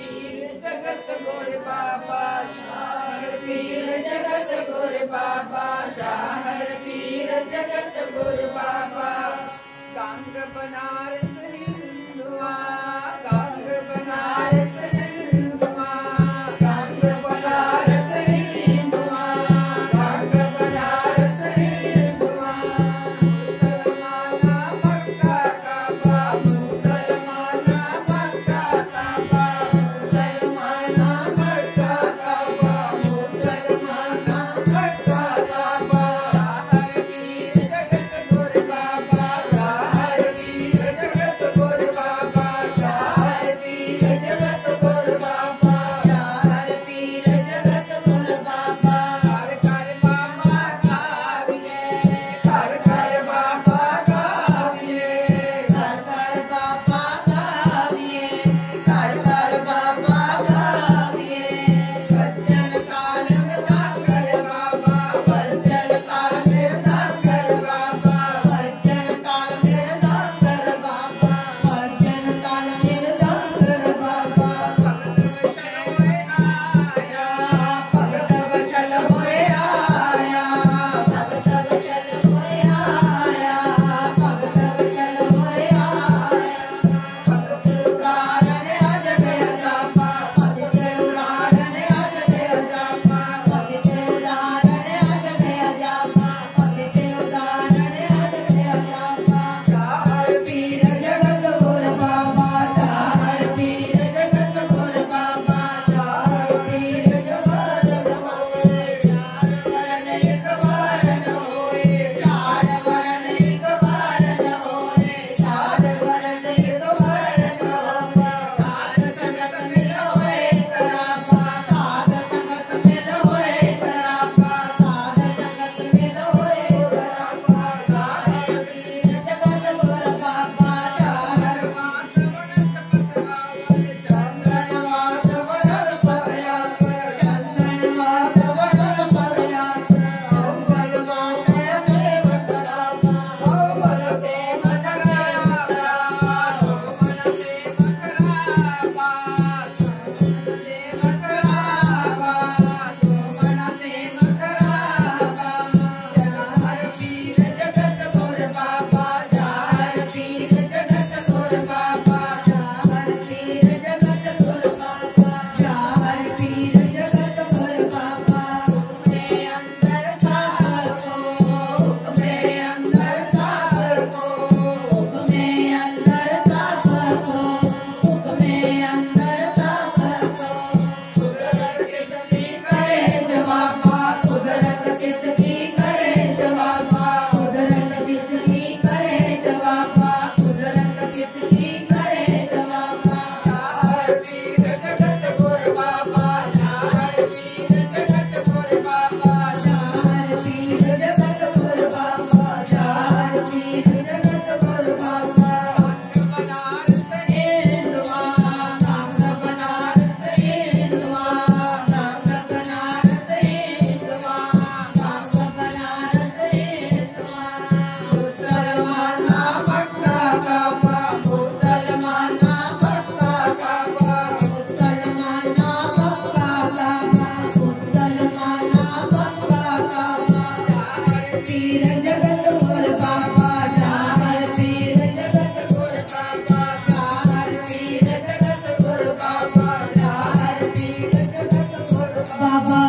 पीर जगत गुर बाबा चाहर पीर जगत गुर बाबा चाहर पीर जगत गुर बाबा गंग बनारस हिंदुआ गंग बनारस हिंदुआ गंग बनारस हिंदुआ गंग बनारस हिंदुआ मुसलमाना मक्का काबा मुसलमाना मक्का काबा मुसलमाना मक्का काबा मुसलमाना मक्का काबा चाहर पीर जगत गुर बाबा चाहर पीर जगत गुर बाबा चाहर पीर जगत गुर बाबा चाहर पीर जगत गुर बाबा घर घर बाबा गाविए घर घर बाबा गाविए घर घर बाबा गाविए घर घर बाबा गाविए भजन काल मिला कर बाबा भजन काल मिला कर बाबा भजन काल मिला कर बाबा भजन काल मिला कर बाबा भगत वचन होए आया भगत वचन होए आया भगत वचन होए आया भगत उदारन आज गया जापा भगत उदारन आज गया जापा भगत उदारन आज गया जापा भगत उदारन आज गया जापा चाहर पीर जगत गुर बाबा चाहर पीर जगत गुर बाबा चाहर पीर जगत गुर चार वरन एक बार न होए चार वरन एक बार न होए साध संगत मिल होए तरापा साध संगत मिल होए तरापा साध संगत मिल होए तरापा चाहर पीर जगत गुर बाबा चाहर मास वनत पतरावर चंदन वास वनत पतरावर चंदन वास वनत पतरावर अव्वल मास सेव करावा अव्वल सेव करावा मन सेव करावा सेव करावा मन सेव करावा चाहर पीर जगत गुर बाबा चाहर पीर जगत गुर बाबा चाहर पीर जगत गुर बाबा चाहर पीर जगत गुर बाबा मेरे अंदर साहर को मेरे अंदर साहर को मेरे अंदर साहर को मेरे अंदर साहर को कुदरत किसकी करे जवाबा कुदरत किसकी करे जवाबा कुदरत किसकी करे जवाबा कुदरत किसकी करे जवाबा चाहर पीर जगत गुर बाबा चाहर पीर जगत गुर बाबा चाहर पीर जगत गुर बाबा चाहर पीर जगत गुर बाबा गंग बनारस हिंदुआ गंग बनारस हिंदुआ गंग बनारस हिंदुआ गंग बनारस हिंदुआ मुसलमाना मक्का काबा मुसलमाना मक्का काबा मुसलमाना मक्का काबा मुसलमाना मक्का काबा चाहर पीर जगत गुर बाबा चाहर पीर जगत गुर बाबा चाहर पीर जगत गुर बाबा चाहर पीर जगत गुर बाबा